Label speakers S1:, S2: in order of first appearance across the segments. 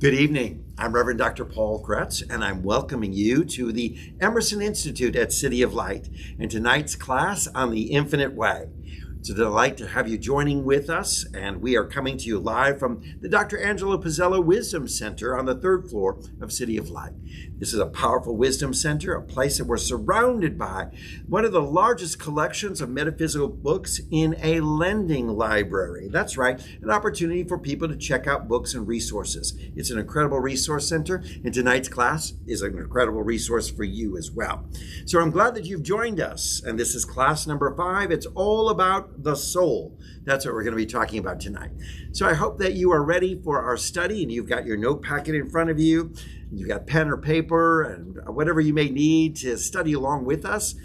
S1: Good evening. I'm Reverend Dr. Paul Kretz, and I'm welcoming you to the Emerson Institute at City of Light and tonight's class on the Infinite Way. It's a delight to have you joining with us, and we are coming to you live from the Dr. Angelo Pizzello Wisdom Center on the third floor of City of Light. This is a powerful wisdom center, a place that we're surrounded by one of the largest collections of metaphysical books in a lending library. That's right, an opportunity for people to check out books and resources. It's an incredible resource center, and tonight's class is an incredible resource for you as well. So I'm glad that you've joined us, and this is class number 5. It's all about the soul. That's what we're going to be talking about tonight. So I hope that you are ready for our study and you've got your note packet in front of you. You've got pen or paper and whatever you may need to study along with us.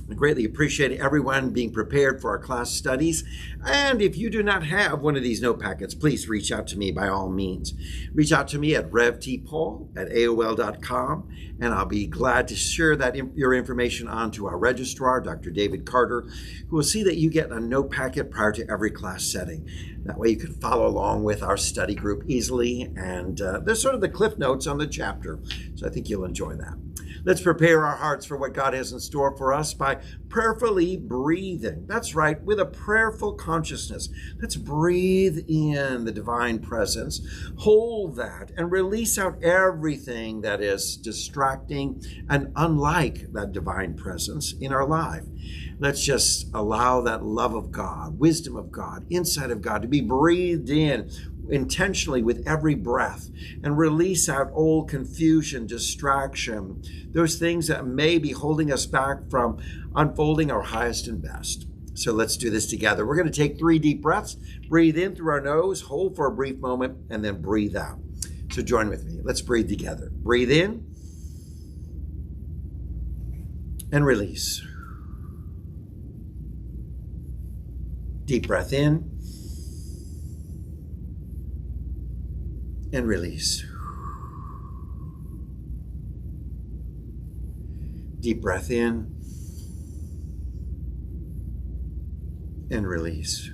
S1: I greatly appreciate everyone being prepared for our class studies. And if you do not have one of these note packets, please reach out to me by all means. Reach out to me at revtpaul@aol.com, and I'll be glad to share that your information on to our registrar, Dr. David Carter, who will see that you get a note packet prior to every class setting. That way you can follow along with our study group easily, and there's sort of the cliff notes on the chapter, so I think you'll enjoy that. Let's prepare our hearts for what God has in store for us by prayerfully breathing. That's right, with a prayerful consciousness. Let's breathe in the divine presence, hold that, and release out everything that is distracting and unlike that divine presence in our life. Let's just allow that love of God, wisdom of God, insight of God to be breathed in intentionally with every breath, and release out old confusion, distraction, those things that may be holding us back from unfolding our highest and best. So let's do this together. We're going to take 3 deep breaths, breathe in through our nose, hold for a brief moment, and then breathe out. So join with me. Let's breathe together. Breathe in and release. Deep breath in and release. Deep breath in and release.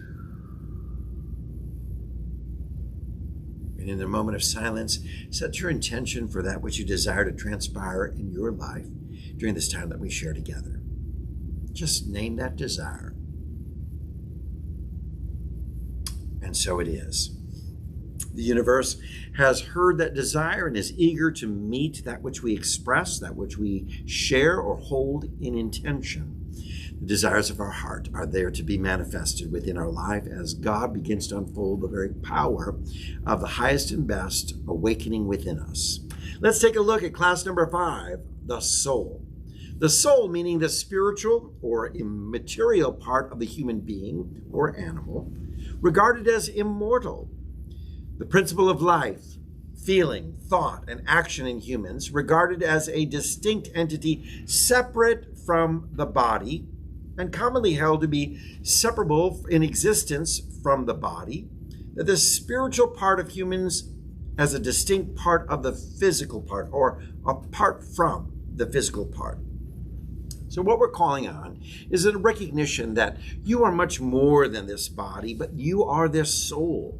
S1: And in a moment of silence, set your intention for that which you desire to transpire in your life during this time that we share together. Just name that desire. And so it is. The universe has heard that desire and is eager to meet that which we express, that which we share or hold in intention. The desires of our heart are there to be manifested within our life as God begins to unfold the very power of the highest and best awakening within us. Let's take a look at class number 5, the soul. The soul meaning the spiritual or immaterial part of the human being or animal, regarded as immortal. The principle of life, feeling, thought, and action in humans regarded as a distinct entity separate from the body and commonly held to be separable in existence from the body, that the spiritual part of humans as a distinct part of the physical part or apart from the physical part. So what we're calling on is a recognition that you are much more than this body, but you are this soul.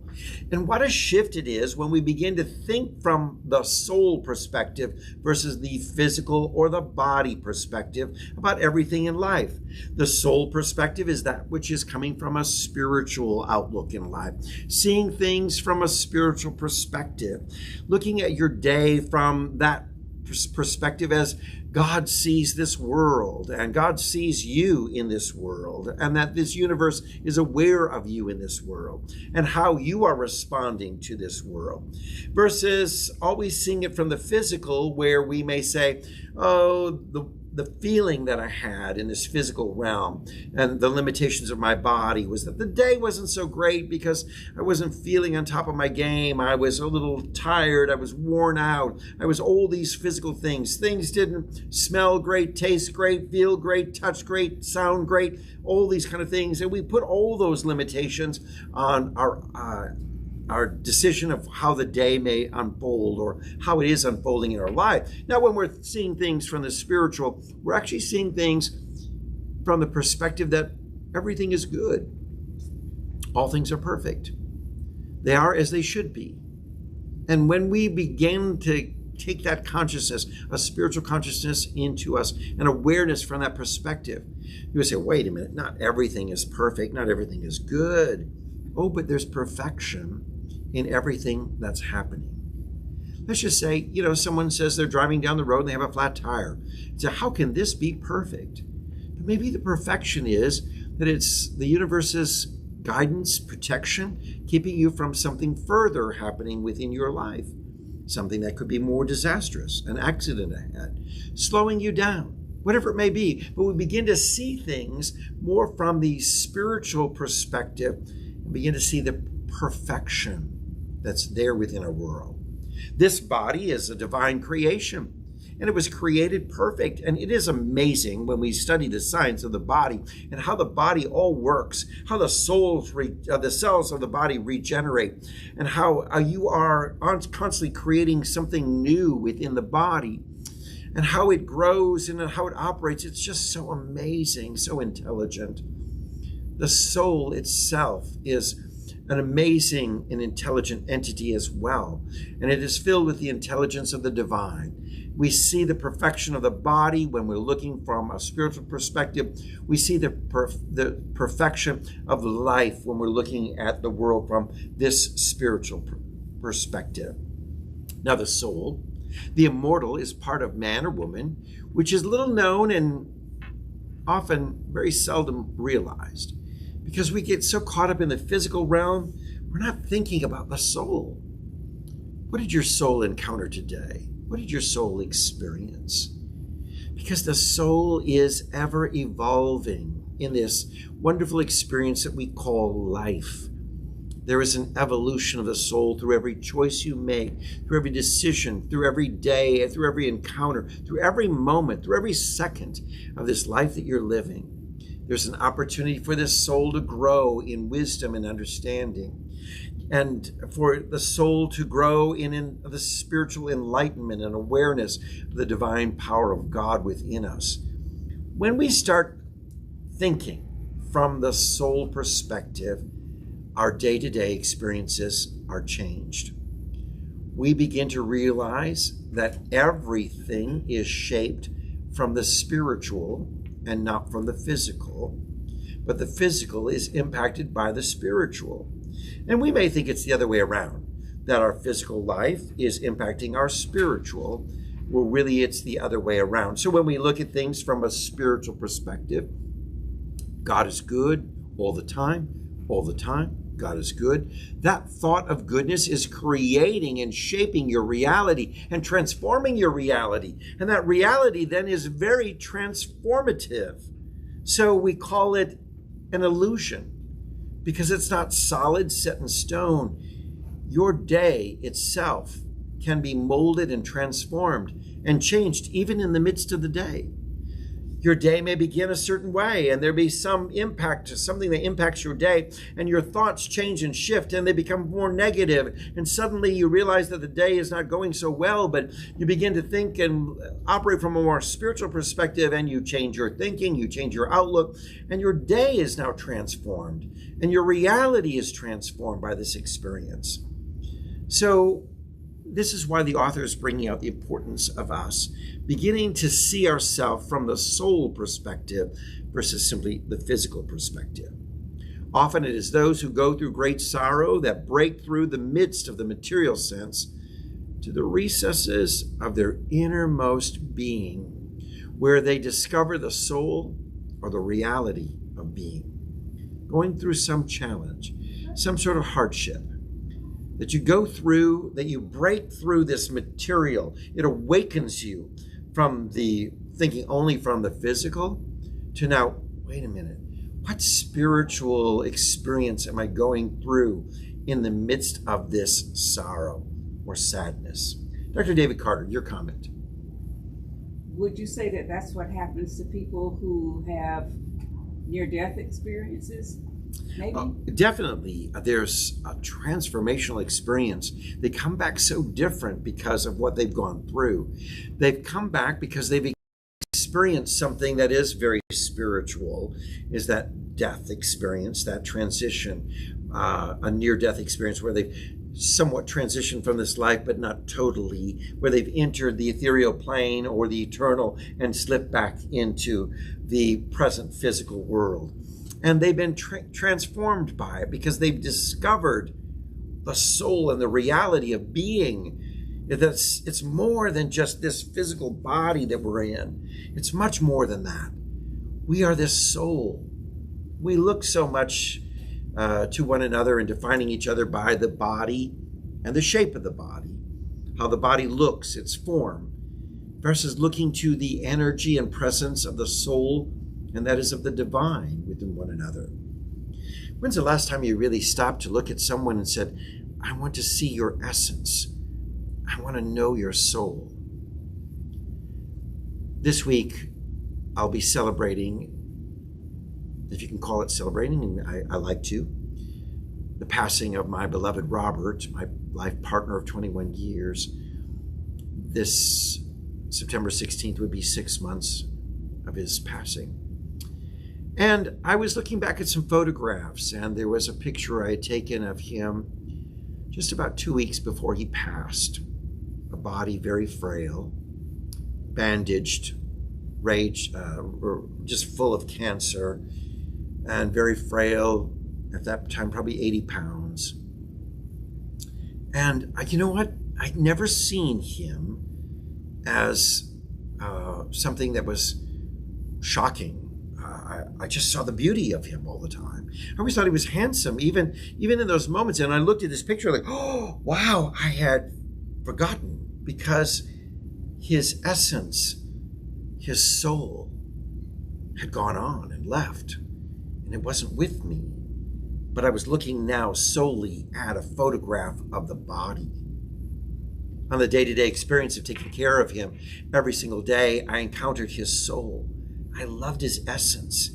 S1: And what a shift it is when we begin to think from the soul perspective versus the physical or the body perspective about everything in life. The soul perspective is that which is coming from a spiritual outlook in life, seeing things from a spiritual perspective, looking at your day from that perspective as God sees this world and God sees you in this world, and that this universe is aware of you in this world and how you are responding to this world, versus always seeing it from the physical, where we may say, oh, the feeling that I had in this physical realm and the limitations of my body was that the day wasn't so great because I wasn't feeling on top of my game. I was a little tired. I was worn out. I was all these physical things. Things didn't smell great, taste great, feel great, touch great, sound great, all these kind of things. And we put all those limitations on our decision of how the day may unfold or how it is unfolding in our life. Now, when we're seeing things from the spiritual, we're actually seeing things from the perspective that everything is good. All things are perfect. They are as they should be. And when we begin to take that consciousness, a spiritual consciousness into us, an awareness from that perspective, you would say, wait a minute, not everything is perfect, not everything is good. Oh, but there's perfection in everything that's happening. Let's just say, someone says they're driving down the road and they have a flat tire. So how can this be perfect? But maybe the perfection is that it's the universe's guidance, protection, keeping you from something further happening within your life. Something that could be more disastrous, an accident ahead, slowing you down, whatever it may be. But we begin to see things more from the spiritual perspective and begin to see the perfection that's there within our world. This body is a divine creation, and it was created perfect. And it is amazing when we study the science of the body and how the body all works, how the cells of the body regenerate, and how you are constantly creating something new within the body, and how it grows and how it operates. It's just so amazing, so intelligent. The soul itself is an amazing and intelligent entity as well, and it is filled with the intelligence of the divine. We see the perfection of the body when we're looking from a spiritual perspective. We see the perfection of life when we're looking at the world from this spiritual perspective. Now, the soul, the immortal, is part of man or woman, which is little known and often very seldom realized. Because we get so caught up in the physical realm, we're not thinking about the soul. What did your soul encounter today? What did your soul experience? Because the soul is ever evolving in this wonderful experience that we call life. There is an evolution of the soul through every choice you make, through every decision, through every day, through every encounter, through every moment, through every second of this life that you're living. There's an opportunity for this soul to grow in wisdom and understanding, and for the soul to grow in the spiritual enlightenment and awareness of the divine power of God within us. When we start thinking from the soul perspective, our day-to-day experiences are changed. We begin to realize that everything is shaped from the spiritual and not from the physical, but the physical is impacted by the spiritual. And we may think it's the other way around, that our physical life is impacting our spiritual. Well, really, it's the other way around. So when we look at things from a spiritual perspective, God is good all the time, all the time. God is good. That thought of goodness is creating and shaping your reality and transforming your reality. And that reality then is very transformative. So we call it an illusion because it's not solid, set in stone. Your day itself can be molded and transformed and changed even in the midst of the day. Your day may begin a certain way, and there be some impact to something that impacts your day, and your thoughts change and shift, and they become more negative, and suddenly you realize that the day is not going so well, but you begin to think and operate from a more spiritual perspective, and you change your thinking, you change your outlook, and your day is now transformed, and your reality is transformed by this experience. So this is why the author is bringing out the importance of us beginning to see ourselves from the soul perspective versus simply the physical perspective. Often it is those who go through great sorrow that break through the midst of the material sense to the recesses of their innermost being, where they discover the soul or the reality of being. Going through some challenge, some sort of hardship, that you go through, that you break through this material. It awakens you from the thinking only from the physical to now, wait a minute, what spiritual experience am I going through in the midst of this sorrow or sadness? Dr. David Carter, your comment.
S2: Would you say that that's what happens to people who have near-death experiences? Maybe.
S1: Definitely, there's a transformational experience. They come back so different because of what they've gone through. They've come back because they've experienced something that is very spiritual, is that death experience, that transition, a near-death experience where they've somewhat transitioned from this life, but not totally, where they've entered the ethereal plane or the eternal and slipped back into the present physical world. And they've been transformed by it because they've discovered the soul and the reality of being. It's more than just this physical body that we're in. It's much more than that. We are this soul. We look so much to one another and defining each other by the body and the shape of the body, how the body looks, its form, versus looking to the energy and presence of the soul, and that is of the divine within one another. When's the last time you really stopped to look at someone and said, I want to see your essence. I want to know your soul. This week, I'll be celebrating, if you can call it celebrating, and I like to, the passing of my beloved Robert, my life partner of 21 years. This September 16th would be 6 months of his passing. And I was looking back at some photographs, and there was a picture I had taken of him just about 2 weeks before he passed. A body very frail, bandaged, just full of cancer, and very frail, at that time probably 80 pounds. And you know what? I'd never seen him as something that was shocking. I just saw the beauty of him all the time. I always thought he was handsome, even in those moments. And I looked at this picture like, oh, wow, I had forgotten, because his essence, his soul had gone on and left, and it wasn't with me. But I was looking now solely at a photograph of the body. On the day-to-day experience of taking care of him every single day, I encountered his soul. I loved his essence.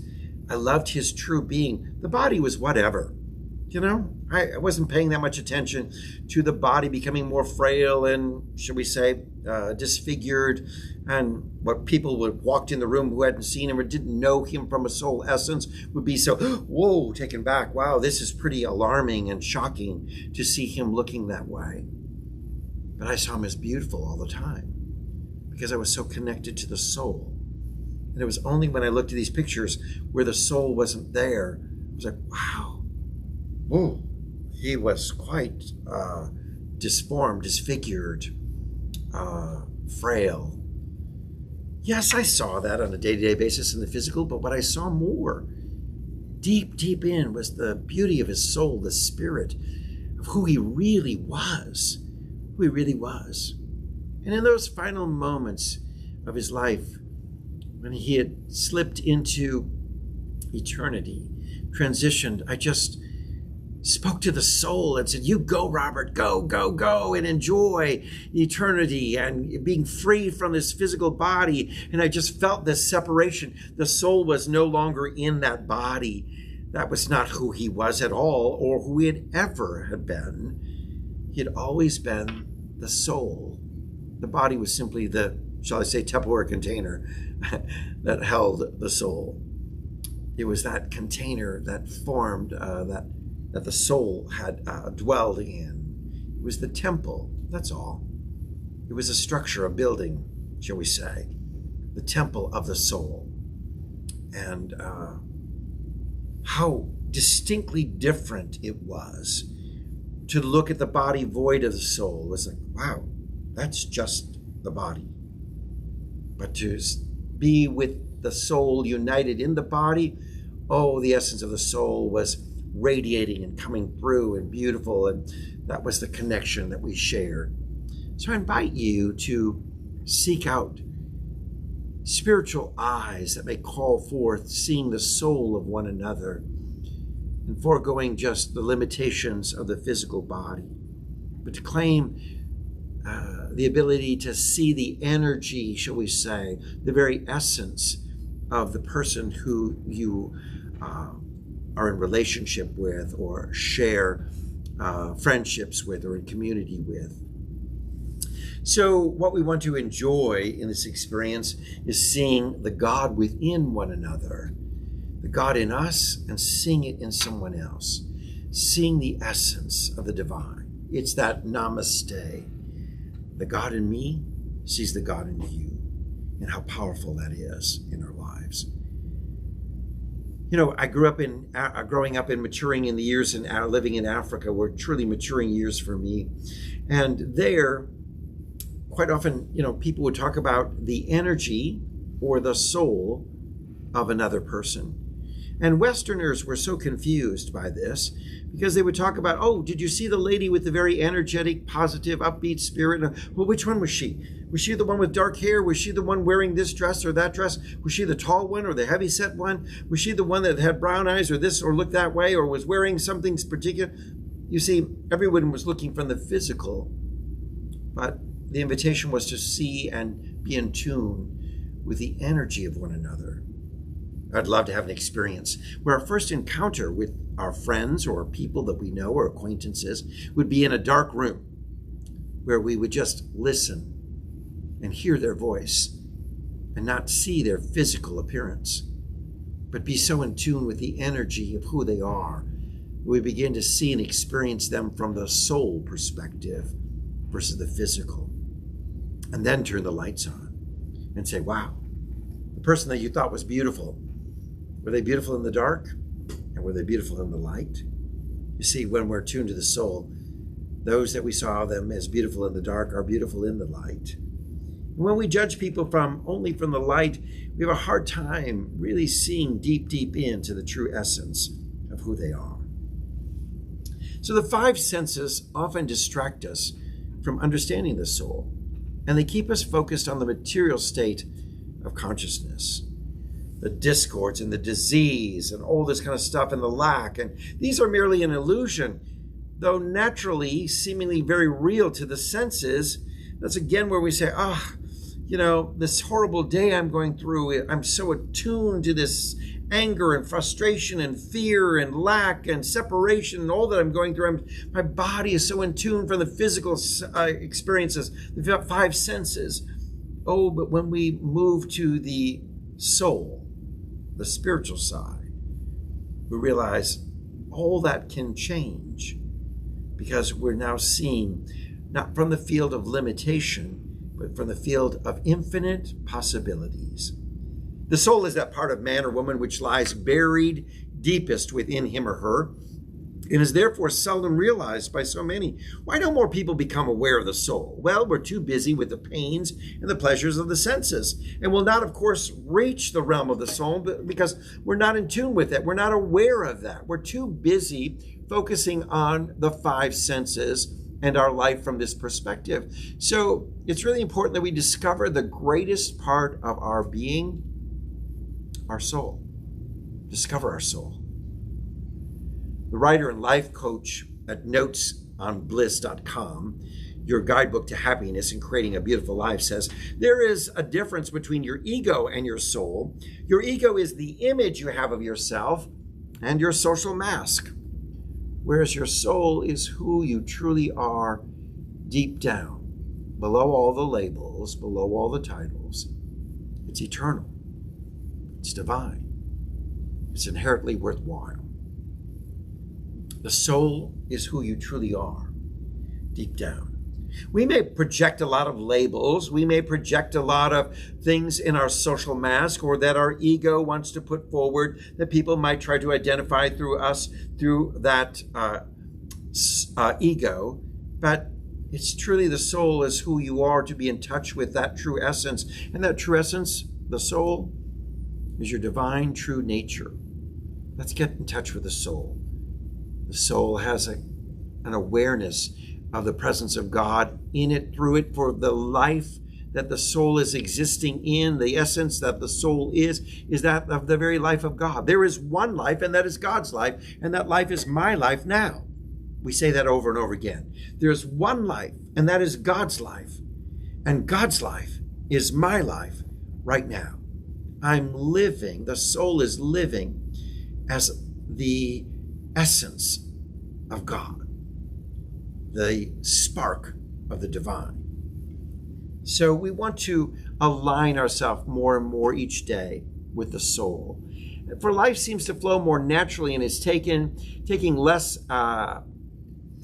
S1: I loved his true being. The body was whatever. You know, I wasn't paying that much attention to the body becoming more frail and, should we say, disfigured, and what people would walked in the room who hadn't seen him or didn't know him from a soul essence would be so, whoa, taken back. Wow, this is pretty alarming and shocking to see him looking that way. But I saw him as beautiful all the time because I was so connected to the soul. And it was only when I looked at these pictures where the soul wasn't there, I was like, wow, whoa, he was quite disformed, disfigured, frail. Yes, I saw that on a day-to-day basis in the physical, but what I saw more, deep in, was the beauty of his soul, the spirit of who he really was, And in those final moments of his life, when he had slipped into eternity, transitioned, I just spoke to the soul and said, you go, Robert, go, and enjoy eternity and being free from this physical body. And I just felt this separation. The soul was no longer in that body. That was not who he was at all, or who he had ever been. He had always been the soul. The body was simply the, shall I say, Tupperware container that held the soul. It was that container that formed, that the soul had dwelled in. It was the temple, that's all. It was a structure, a building, shall we say, the temple of the soul. And how distinctly different it was to look at the body void of the soul. It was like, wow, that's just the body. But to be with the soul united in the body, oh, the essence of the soul was radiating and coming through and beautiful, and that was the connection that we shared. So I invite you to seek out spiritual eyes that may call forth seeing the soul of one another and foregoing just the limitations of the physical body, but to claim the ability to see the energy, shall we say, the very essence of the person who you are in relationship with or share friendships with or in community with. So what we want to enjoy in this experience is seeing the God within one another, the God in us, and seeing it in someone else, seeing the essence of the divine. It's that namaste. The God in me sees the God in you, and how powerful that is in our lives. You know, I growing up and maturing in the years and living in Africa were truly maturing years for me. And there, quite often, you know, people would talk about the energy or the soul of another person. And Westerners were so confused by this because they would talk about, oh, did you see the lady with the very energetic, positive, upbeat spirit? Well, which one was she? Was she the one with dark hair? Was she the one wearing this dress or that dress? Was she the tall one or the heavyset one? Was she the one that had brown eyes or this or looked that way or was wearing something particular? You see, everyone was looking from the physical, but the invitation was to see and be in tune with the energy of one another. I'd love to have an experience where our first encounter with our friends or people that we know or acquaintances would be in a dark room where we would just listen and hear their voice and not see their physical appearance, but be so in tune with the energy of who they are. We begin to see and experience them from the soul perspective versus the physical. And then turn the lights on and say, wow, the person that you thought was beautiful, were they beautiful in the dark? And were they beautiful in the light? You see, when we're tuned to the soul, those that we saw them as beautiful in the dark are beautiful in the light. And when we judge people only from the light, we have a hard time really seeing deep into the true essence of who they are. So the five senses often distract us from understanding the soul, and they keep us focused on the material state of consciousness. The discords and the disease and all this kind of stuff and the lack. And these are merely an illusion, though naturally, seemingly very real to the senses. That's again where we say, you know, this horrible day I'm going through, I'm so attuned to this anger and frustration and fear and lack and separation and all that I'm going through. My body is so in tune from the physical experiences, the five senses. Oh, but when we move to the soul, the spiritual side, we realize all that can change because we're now seeing not from the field of limitation, but from the field of infinite possibilities. The soul is that part of man or woman which lies buried deepest within him or her and is therefore seldom realized by so many. Why don't more people become aware of the soul? Well, we're too busy with the pains and the pleasures of the senses, and will not, of course, reach the realm of the soul because we're not in tune with it. We're not aware of that. We're too busy focusing on the five senses and our life from this perspective. So it's really important that we discover the greatest part of our being, our soul. Discover our soul. The writer and life coach at notesonbliss.com, your guidebook to happiness and creating a beautiful life, says, there is a difference between your ego and your soul. Your ego is the image you have of yourself and your social mask, whereas your soul is who you truly are deep down, below all the labels, below all the titles. It's eternal. It's divine. It's inherently worthwhile. The soul is who you truly are, deep down. We may project a lot of labels. We may project a lot of things in our social mask or that our ego wants to put forward that people might try to identify through us, through that ego. But it's truly the soul is who you are, to be in touch with that true essence. And that true essence, the soul, is your divine true nature. Let's get in touch with the soul. The soul has an awareness of the presence of God in it, through it, for the life that the soul is existing in, the essence that the soul is that of the very life of God. There is one life, and that is God's life, and that life is my life now. We say that over and over again. There's one life, and that is God's life, and God's life is my life right now. I'm living, the soul is living as the essence of God, the spark of the divine. So we want to align ourselves more and more each day with the soul. For life seems to flow more naturally and is taking less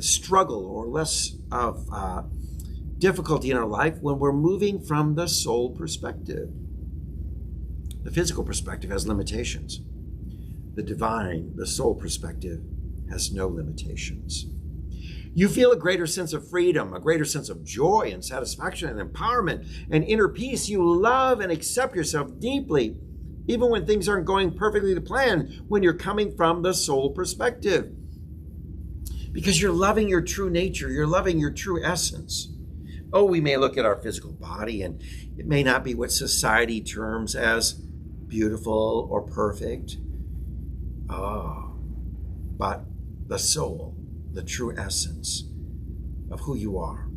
S1: struggle or less of difficulty in our life when we're moving from the soul perspective. The physical perspective has limitations. The divine, the soul perspective, has no limitations. You feel a greater sense of freedom, a greater sense of joy and satisfaction and empowerment and inner peace. You love and accept yourself deeply, even when things aren't going perfectly to plan, when you're coming from the soul perspective. Because you're loving your true nature, you're loving your true essence. Oh, we may look at our physical body and it may not be what society terms as beautiful or perfect. Oh, but the soul, the true essence of who you are,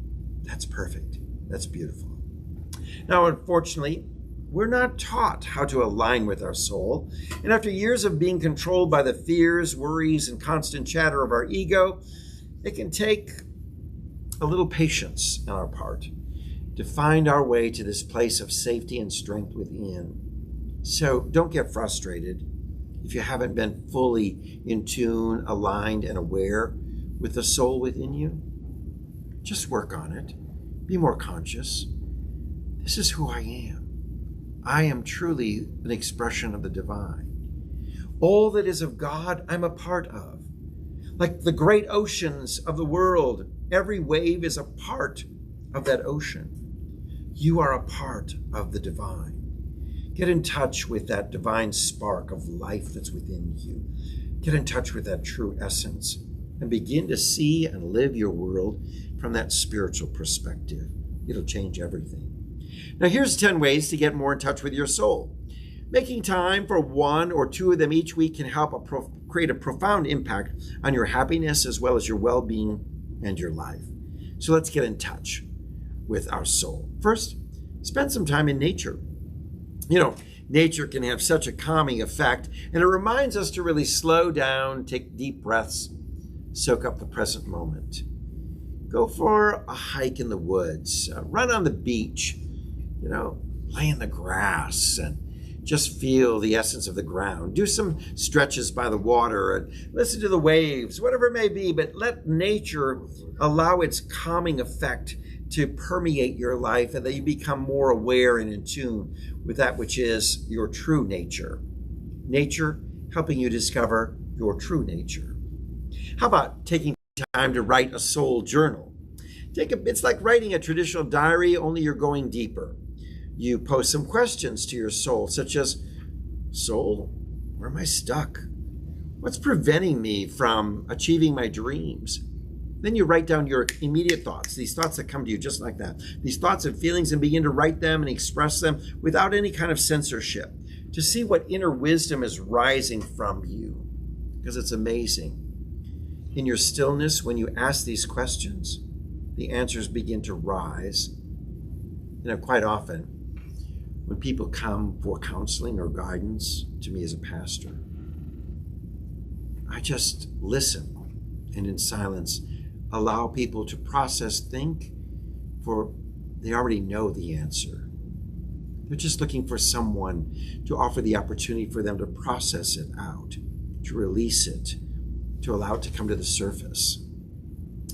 S1: that's perfect. That's beautiful. Now, unfortunately, we're not taught how to align with our soul. And after years of being controlled by the fears, worries, and constant chatter of our ego, it can take a little patience on our part to find our way to this place of safety and strength within. So don't get frustrated if you haven't been fully in tune, aligned, and aware with the soul within you. Just work on it. Be more conscious. This is who I am. I am truly an expression of the divine. All that is of God, I'm a part of. Like the great oceans of the world, every wave is a part of that ocean. You are a part of the divine. Get in touch with that divine spark of life that's within you. Get in touch with that true essence and begin to see and live your world from that spiritual perspective. It'll change everything. Now, here's 10 ways to get more in touch with your soul. Making time for one or two of them each week can help create a profound impact on your happiness as well as your well-being and your life. So let's get in touch with our soul. First, spend some time in nature. You know, nature can have such a calming effect, and it reminds us to really slow down, take deep breaths, soak up the present moment. Go for a hike in the woods, run on the beach, lay in the grass and just feel the essence of the ground. Do some stretches by the water and listen to the waves, whatever it may be, but let nature allow its calming effect to permeate your life and that you become more aware and in tune with that which is your true nature. Nature helping you discover your true nature. How about taking time to write a soul journal? It's like writing a traditional diary, only you're going deeper. You pose some questions to your soul, such as, soul, where am I stuck? What's preventing me from achieving my dreams? Then you write down your immediate thoughts, these thoughts that come to you just like that, these thoughts and feelings, and begin to write them and express them without any kind of censorship to see what inner wisdom is rising from you, because it's amazing. In your stillness, when you ask these questions, the answers begin to rise. Quite often, when people come for counseling or guidance to me as a pastor, I just listen and in silence allow people to process, think, for they already know the answer. They're just looking for someone to offer the opportunity for them to process it out, to release it, to allow it to come to the surface.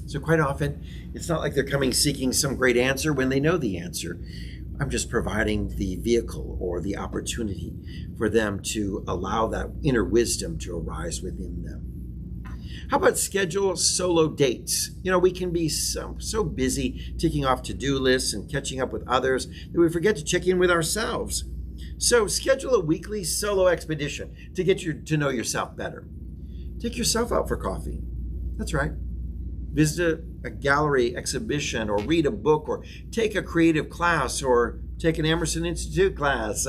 S1: So quite often, it's not like they're coming seeking some great answer when they know the answer. I'm just providing the vehicle or the opportunity for them to allow that inner wisdom to arise within them. How about schedule solo dates? We can be so busy ticking off to-do lists and catching up with others that we forget to check in with ourselves. So schedule a weekly solo expedition to get you to know yourself better. Take yourself out for coffee. That's right. Visit a gallery exhibition or read a book or take a creative class or take an Emerson Institute class.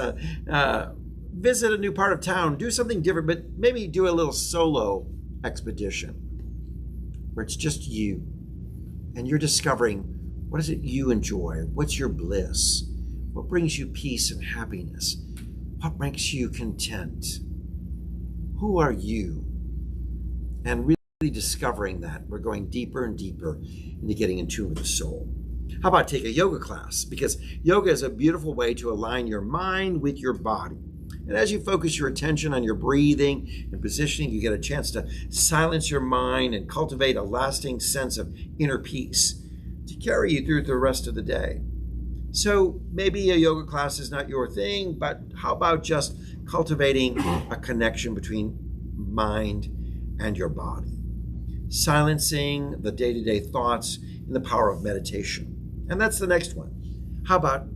S1: Visit a new part of town. Do something different, but maybe do a little solo expedition where it's just you and you're discovering what is it you enjoy, what's your bliss, what brings you peace and happiness, what makes you content, who are you, and really discovering that. We're going deeper and deeper into getting in tune with the soul. How about take a yoga class? Because yoga is a beautiful way to align your mind with your body. And as you focus your attention on your breathing and positioning, you get a chance to silence your mind and cultivate a lasting sense of inner peace to carry you through the rest of the day. So maybe a yoga class is not your thing, but how about just cultivating a connection between mind and your body? Silencing the day-to-day thoughts in the power of meditation. And that's the next one. How about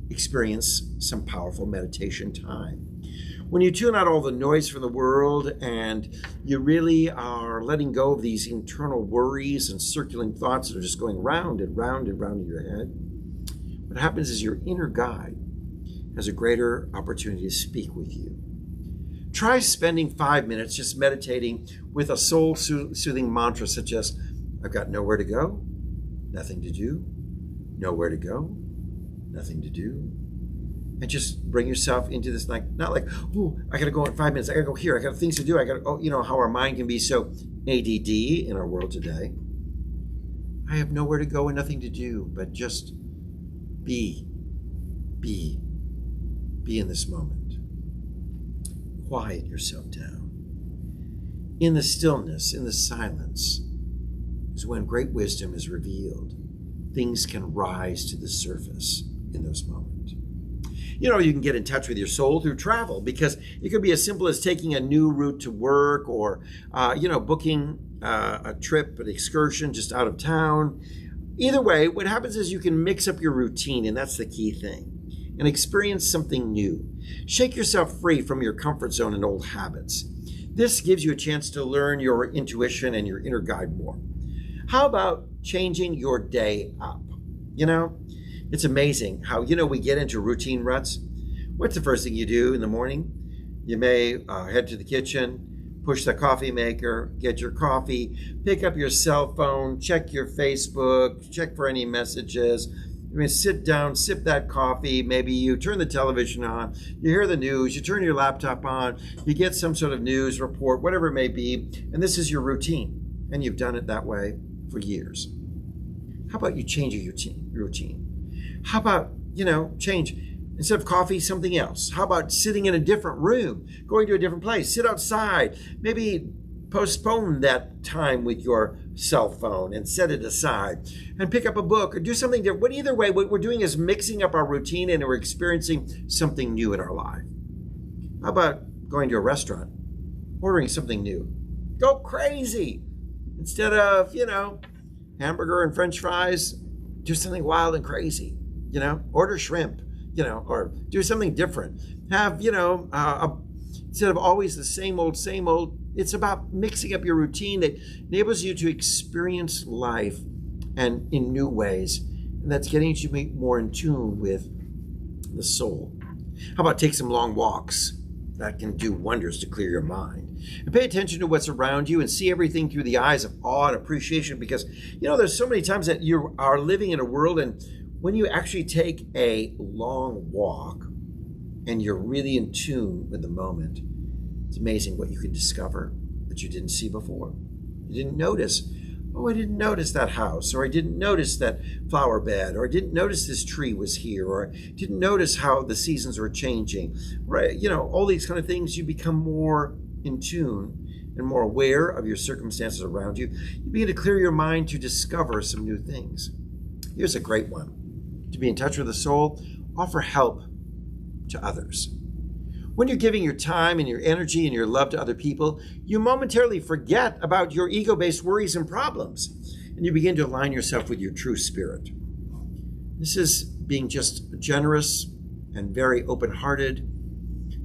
S1: experience some powerful meditation time? When you tune out all the noise from the world and you really are letting go of these internal worries and circling thoughts that are just going round and round and round in your head, what happens is your inner guide has a greater opportunity to speak with you. Try spending 5 minutes just meditating with a soul-soothing mantra such as, I've got nowhere to go, nothing to do, nowhere to go, nothing to do. And just bring yourself into this, not like, oh, I got to go in 5 minutes, I got to go here, I got things to do, I got to, how our mind can be so ADD in our world today. I have nowhere to go and nothing to do, but just be in this moment. Quiet yourself down. In the stillness, in the silence, is when great wisdom is revealed. Things can rise to the surface in those moments. You can get in touch with your soul through travel, because it could be as simple as taking a new route to work or, booking a trip, an excursion just out of town. Either way, what happens is you can mix up your routine, and that's the key thing, and experience something new. Shake yourself free from your comfort zone and old habits. This gives you a chance to learn your intuition and your inner guide more. How about changing your day up? It's amazing how, we get into routine ruts. What's the first thing you do in the morning? You may head to the kitchen, push the coffee maker, get your coffee, pick up your cell phone, check your Facebook, check for any messages. You may sit down, sip that coffee, maybe you turn the television on, you hear the news, you turn your laptop on, you get some sort of news report, whatever it may be, and this is your routine, and you've done it that way for years. How about you change your routine? How about, change, instead of coffee, something else? How about sitting in a different room, going to a different place, sit outside, maybe postpone that time with your cell phone and set it aside and pick up a book or do something different. But either way, what we're doing is mixing up our routine and we're experiencing something new in our life. How about going to a restaurant, ordering something new? Go crazy. Instead of, hamburger and French fries, do something wild and crazy. Order shrimp, or do something different. Have, instead of always the same old, it's about mixing up your routine that enables you to experience life and in new ways. And that's getting you to be more in tune with the soul. How about take some long walks? That can do wonders to clear your mind. And pay attention to what's around you and see everything through the eyes of awe and appreciation, because, there's so many times that you are living in a world, and when you actually take a long walk and you're really in tune with the moment, it's amazing what you can discover that you didn't see before. You didn't notice. Oh, I didn't notice that house, or I didn't notice that flower bed, or I didn't notice this tree was here, or I didn't notice how the seasons were changing. Right? All these kind of things, you become more in tune and more aware of your circumstances around you. You begin to clear your mind to discover some new things. Here's a great one. To be in touch with the soul, offer help to others. When you're giving your time and your energy and your love to other people, you momentarily forget about your ego-based worries and problems, and you begin to align yourself with your true spirit. This is being just generous and very open-hearted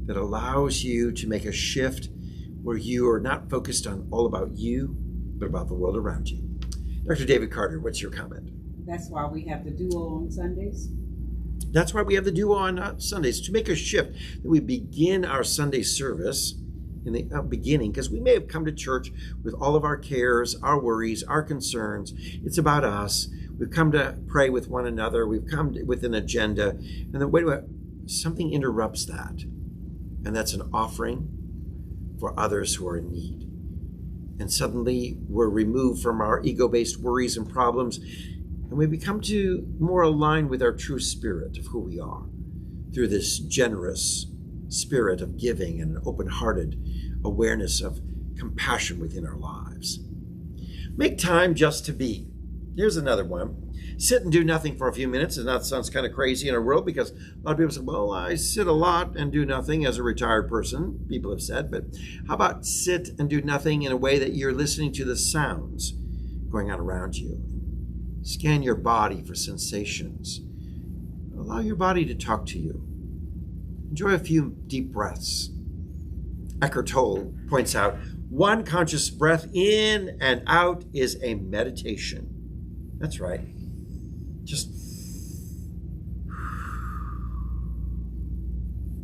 S1: that allows you to make a shift where you are not focused on all about you, but about the world around you. Dr. David Carter, what's your comment?
S2: That's why we have the duo on Sundays.
S1: That's why we have the duo on Sundays, to make a shift, that we begin our Sunday service in the beginning, because we may have come to church with all of our cares, our worries, our concerns. It's about us. We've come to pray with one another. We've come with an agenda. And then wait a minute, something interrupts that. And that's an offering for others who are in need. And suddenly we're removed from our ego-based worries and problems, and we become to more align with our true spirit of who we are through this generous spirit of giving and an open-hearted awareness of compassion within our lives. Make time just to be. Here's another one. Sit and do nothing for a few minutes. And that sounds kind of crazy in our world because a lot of people say, well, I sit a lot and do nothing as a retired person, people have said. But how about sit and do nothing in a way that you're listening to the sounds going on around you? Scan your body for sensations. Allow your body to talk to you. Enjoy a few deep breaths. Eckhart Tolle points out, one conscious breath in and out is a meditation. That's right.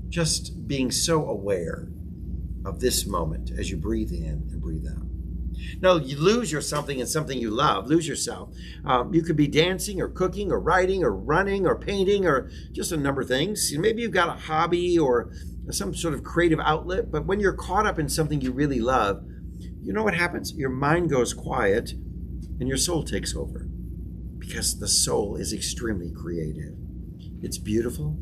S1: Just being so aware of this moment as you breathe in and breathe out. Now, you lose yourself in something you love. Lose yourself. You could be dancing or cooking or writing or running or painting or just a number of things. Maybe you've got a hobby or some sort of creative outlet, but when you're caught up in something you really love, you know what happens? Your mind goes quiet and your soul takes over, because the soul is extremely creative. It's beautiful.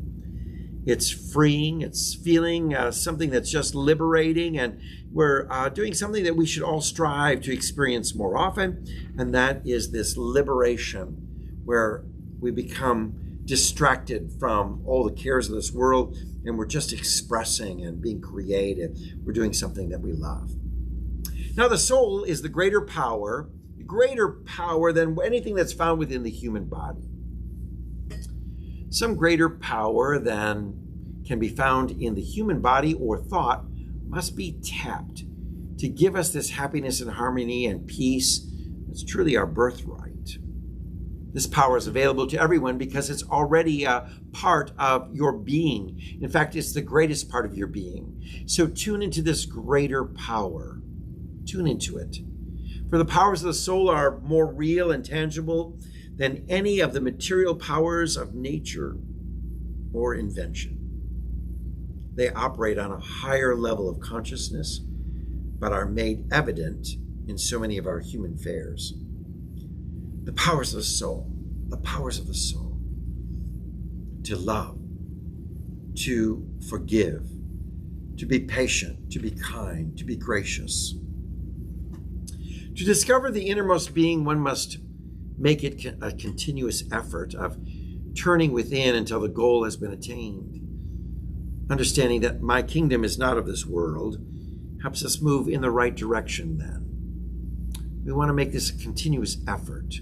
S1: It's freeing. It's feeling something that's just liberating. And we're doing something that we should all strive to experience more often. And that is this liberation where we become distracted from all the cares of this world. And we're just expressing and being creative. We're doing something that we love. Now, the soul is the greater power than anything that's found within the human body. Some greater power than can be found in the human body or thought must be tapped to give us this happiness and harmony and peace. It's truly our birthright. This power is available to everyone because it's already a part of your being. In fact, it's the greatest part of your being. So tune into this greater power. Tune into it. For the powers of the soul are more real and tangible than any of the material powers of nature or invention. They operate on a higher level of consciousness, but are made evident in so many of our human affairs. The powers of the soul, to love, to forgive, to be patient, to be kind, to be gracious. To discover the innermost being, one must make it a continuous effort of turning within until the goal has been attained. Understanding that my kingdom is not of this world helps us move in the right direction then. We want to make this a continuous effort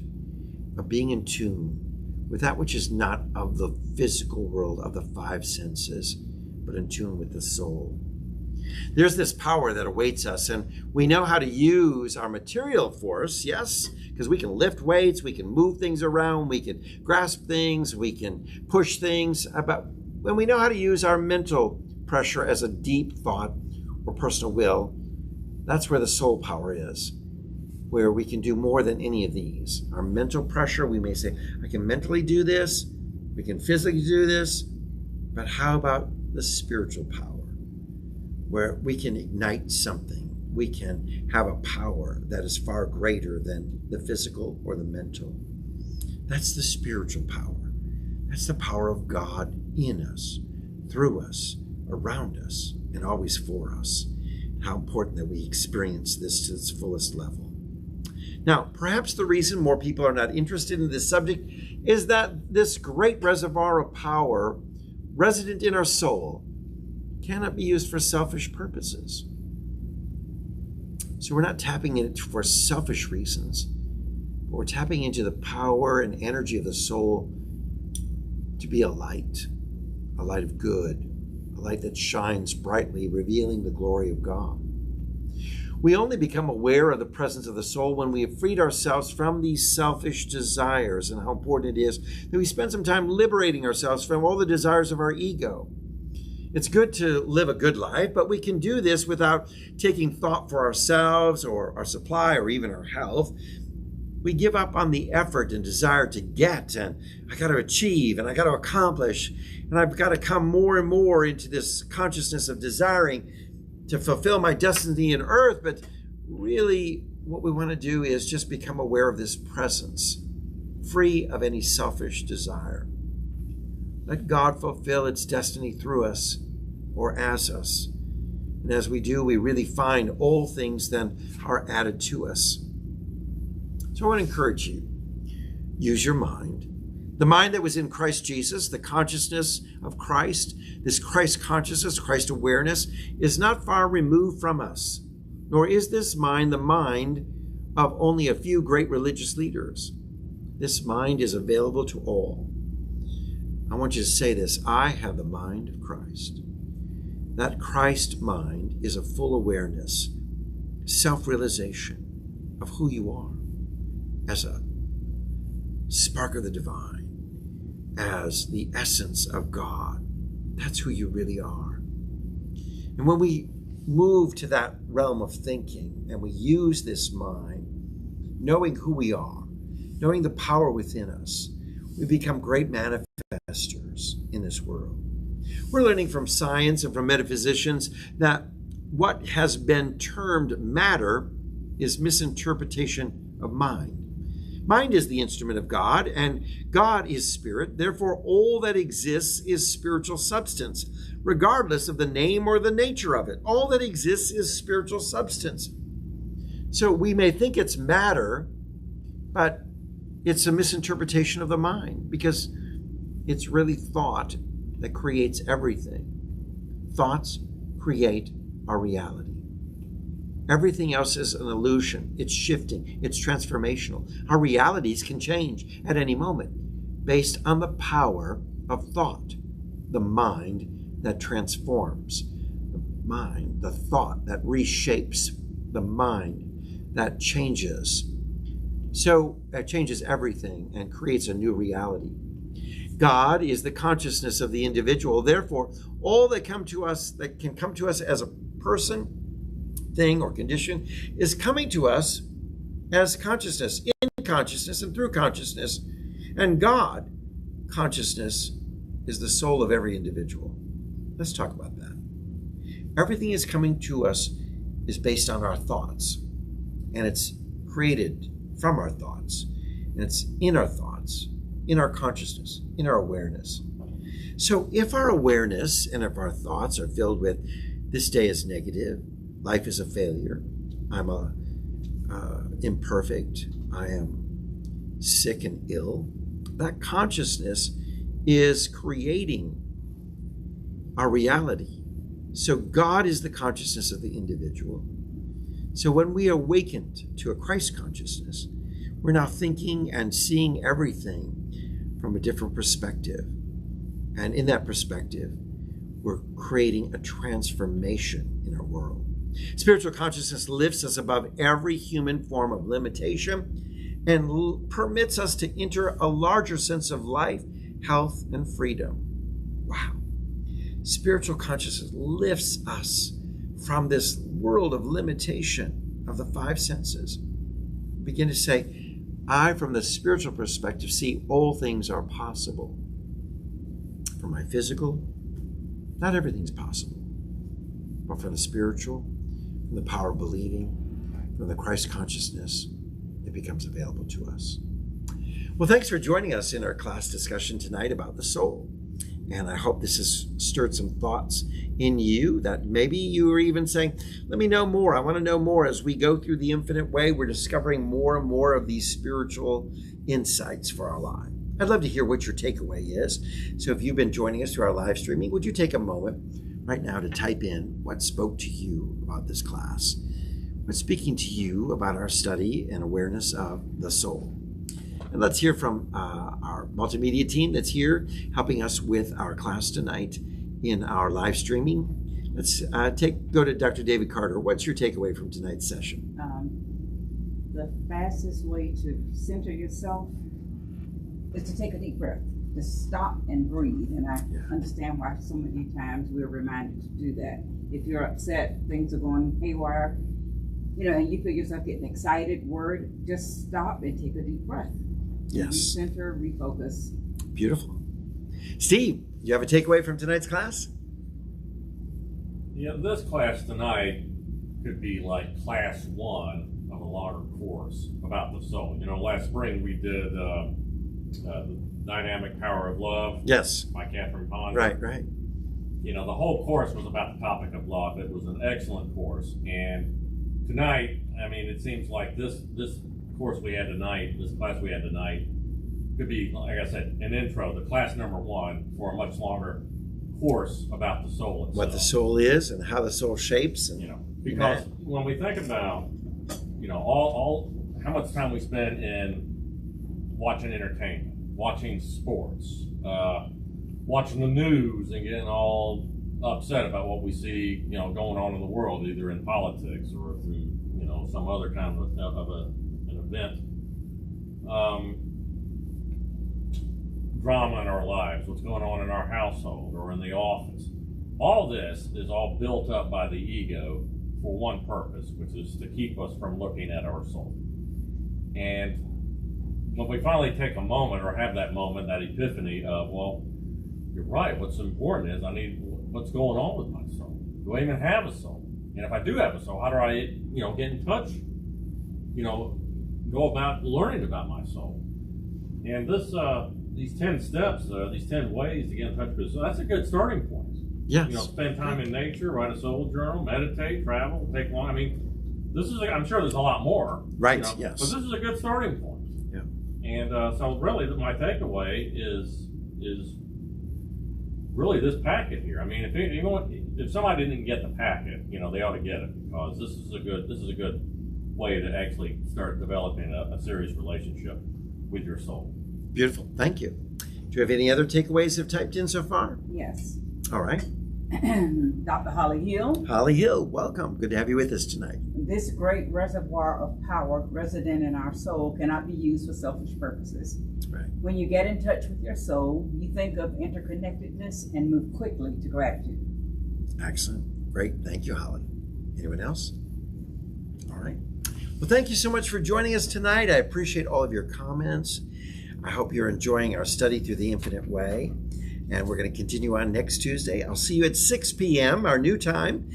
S1: of being in tune with that which is not of the physical world, of the five senses, but in tune with the soul. There's this power that awaits us, and we know how to use our material force, yes, because we can lift weights, we can move things around, we can grasp things, we can push things. But when we know how to use our mental pressure as a deep thought or personal will, that's where the soul power is, where we can do more than any of these. Our mental pressure, we may say, I can mentally do this, we can physically do this, but how about the spiritual power? Where we can ignite something. We can have a power that is far greater than the physical or the mental. That's the spiritual power. That's the power of God in us, through us, around us, and always for us. How important that we experience this to its fullest level. Now, perhaps the reason more people are not interested in this subject is that this great reservoir of power resident in our soul cannot be used for selfish purposes. So we're not tapping into it for selfish reasons, but we're tapping into the power and energy of the soul to be a light of good, a light that shines brightly, revealing the glory of God. We only become aware of the presence of the soul when we have freed ourselves from these selfish desires, and how important it is that we spend some time liberating ourselves from all the desires of our ego. It's good to live a good life, but we can do this without taking thought for ourselves or our supply or even our health. We give up on the effort and desire to get, and I got to achieve, and I got to accomplish, and I've got to come more and more into this consciousness of desiring to fulfill my destiny in earth. But really, what we want to do is just become aware of this presence, free of any selfish desire. Let God fulfill its destiny through us, or as us. And as we do, we really find all things then are added to us. So I want to encourage you, use your mind. The mind that was in Christ Jesus, the consciousness of Christ, this Christ consciousness, Christ awareness, is not far removed from us, nor is this mind the mind of only a few great religious leaders. This mind is available to all. I want you to say this: I have the mind of Christ. That Christ mind is a full awareness, self-realization of who you are as a spark of the divine, as the essence of God. That's who you really are. And when we move to that realm of thinking and we use this mind, knowing who we are, knowing the power within us, we become great manifestors in this world. We're learning from science and from metaphysicians that what has been termed matter is misinterpretation of mind. Mind is the instrument of God, and God is spirit. Therefore, all that exists is spiritual substance, regardless of the name or the nature of it. All that exists is spiritual substance. So we may think it's matter, but it's a misinterpretation of the mind, because it's really thought that creates everything. Thoughts create our reality. Everything else is an illusion. It's shifting. It's transformational. Our realities can change at any moment based on the power of thought, the mind that transforms, the mind, the thought that reshapes, the mind that changes. So it changes everything and creates a new reality. God is the consciousness of the individual. Therefore, all that can come to us as a person, thing, or condition is coming to us as consciousness, in consciousness and through consciousness. And God, consciousness, is the soul of every individual. Let's talk about that. Everything is coming to us is based on our thoughts, and it's created from our thoughts, and it's in our thoughts, in our consciousness, in our awareness. So if our awareness and if our thoughts are filled with, this day is negative, life is a failure, I'm imperfect, I am sick and ill, that consciousness is creating our reality. So God is the consciousness of the individual. So when we awakened to a Christ consciousness, we're now thinking and seeing everything from a different perspective. And in that perspective, we're creating a transformation in our world. Spiritual consciousness lifts us above every human form of limitation and permits us to enter a larger sense of life, health, and freedom. Wow. Spiritual consciousness lifts us from this world of limitation of the five senses. Begin to say, I, from the spiritual perspective, see all things are possible. From my physical, not everything's possible. But from the spiritual, from the power of believing, from the Christ consciousness, it becomes available to us. Well, thanks for joining us in our class discussion tonight about the soul. And I hope this has stirred some thoughts in you that maybe you are even saying, let me know more. I want to know more. As we go through the infinite way, we're discovering more and more of these spiritual insights for our life. I'd love to hear what your takeaway is. So if you've been joining us through our live streaming, would you take a moment right now to type in what spoke to you about this class? What's speaking to you about our study and awareness of the soul? And let's hear from our multimedia team that's here helping us with our class tonight in our live streaming. Let's go to Dr. David Carter. What's your takeaway from tonight's session?
S2: The fastest way to center yourself is to take a deep breath, to stop and breathe. And I understand why so many times we're reminded to do that. If you're upset, things are going haywire, and you feel yourself getting excited, worried, just stop and take a deep breath.
S1: Yes.
S2: Recenter, refocus.
S1: Beautiful. Steve, you have a takeaway from tonight's class?
S3: Yeah, this class tonight could be like class 1 of a longer course about the soul. Last spring we did the Dynamic Power of Love.
S1: Yes.
S3: By Catherine Ponder.
S1: Right.
S3: you know, the whole course was about the topic of love. It was an excellent course. And tonight, I mean, it seems like this course we had tonight, this class we had tonight, could be, like I said, an intro, the class number 1 for a much longer course about the soul itself.
S1: What the soul is and how the soul shapes. And,
S3: you know, because when we think about, you know, all how much time we spend in watching entertainment, watching sports, watching the news and getting all upset about what we see, you know, going on in the world, either in politics or through, you know, some other kind of an event. Drama in our lives, what's going on in our household or in the office. All this is all built up by the ego for one purpose, which is to keep us from looking at our soul. And when we finally take a moment or have that moment, that epiphany of, well, you're right, what's important is I need what's going on with my soul. Do I even have a soul? And if I do have a soul, how do I, you know, get in touch, you know, go about learning about my soul? And this, these 10 steps, these 10 ways to get in touch with, so that's a good starting point.
S1: yes.
S3: You know, spend time in nature, write a soul journal, meditate, travel, take long. I mean, this is, I'm sure there's a lot more.
S1: Right,
S3: you know,
S1: yes.
S3: but this is a good starting point.
S1: Yeah.
S3: And so really my takeaway is really this packet here. I mean, if somebody didn't get the packet, you know, they ought to get it, because this is a good way to actually start developing a serious relationship with your soul.
S1: Beautiful. Thank you. Do you have any other takeaways you've typed in so far?
S2: Yes.
S1: All right.
S2: Dr. Holly Hill.
S1: Holly Hill, welcome. Good to have you with us tonight.
S2: This great reservoir of power resident in our soul cannot be used for selfish purposes.
S1: Right.
S2: When you get in touch with your soul, you think of interconnectedness and move quickly to gratitude.
S1: Excellent. Great. Thank you, Holly. Anyone else? All right. Well, thank you so much for joining us tonight. I appreciate all of your comments. I hope you're enjoying our study through the Infinite Way. And we're going to continue on next Tuesday. I'll see you at 6 p.m., our new time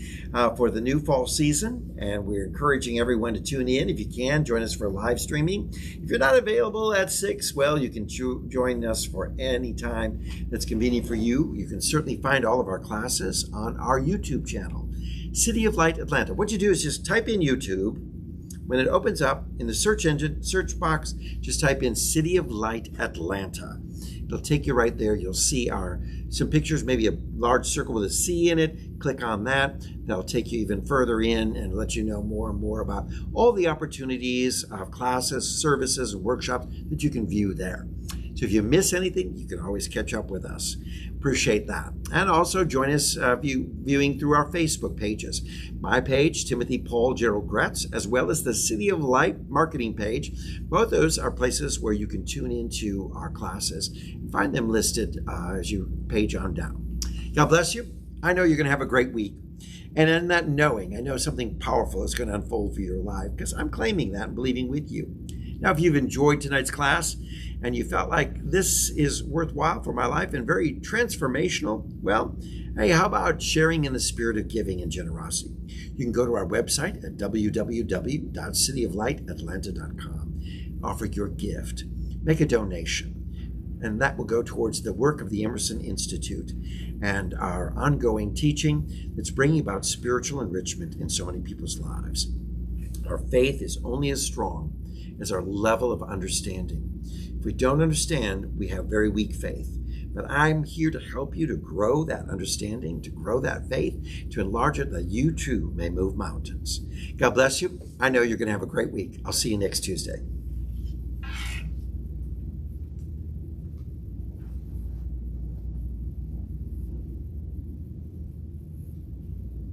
S1: for the new fall season. And we're encouraging everyone to tune in. If you can, join us for live streaming. If you're not available at 6, well, you can join us for any time that's convenient for you. You can certainly find all of our classes on our YouTube channel, City of Light Atlanta. What you do is just type in YouTube. When it opens up in the search engine, search box, just type in City of Light Atlanta. It'll take you right there. You'll see some pictures, maybe a large circle with a C in it. Click on that. That'll take you even further in and let you know more and more about all the opportunities of classes, services, and workshops that you can view there. So if you miss anything, you can always catch up with us. Appreciate that. And also join us viewing through our Facebook pages. My page, Timothy Paul Gerald Gretz, as well as the City of Light marketing page. Both those are places where you can tune into our classes and find them listed as you page on down. God bless you. I know you're going to have a great week. And in that knowing, I know something powerful is going to unfold for your life, because I'm claiming that and believing with you. Now, if you've enjoyed tonight's class and you felt like this is worthwhile for my life and very transformational, well, hey, how about sharing in the spirit of giving and generosity? You can go to our website at www.cityoflightatlanta.com, offer your gift, make a donation, and that will go towards the work of the Emerson Institute and our ongoing teaching that's bringing about spiritual enrichment in so many people's lives. Our faith is only as strong as our level of understanding. If we don't understand, we have very weak faith. But I'm here to help you to grow that understanding, to grow that faith, to enlarge it, that you too may move mountains. God bless you. I know you're going to have a great week. I'll see you next Tuesday.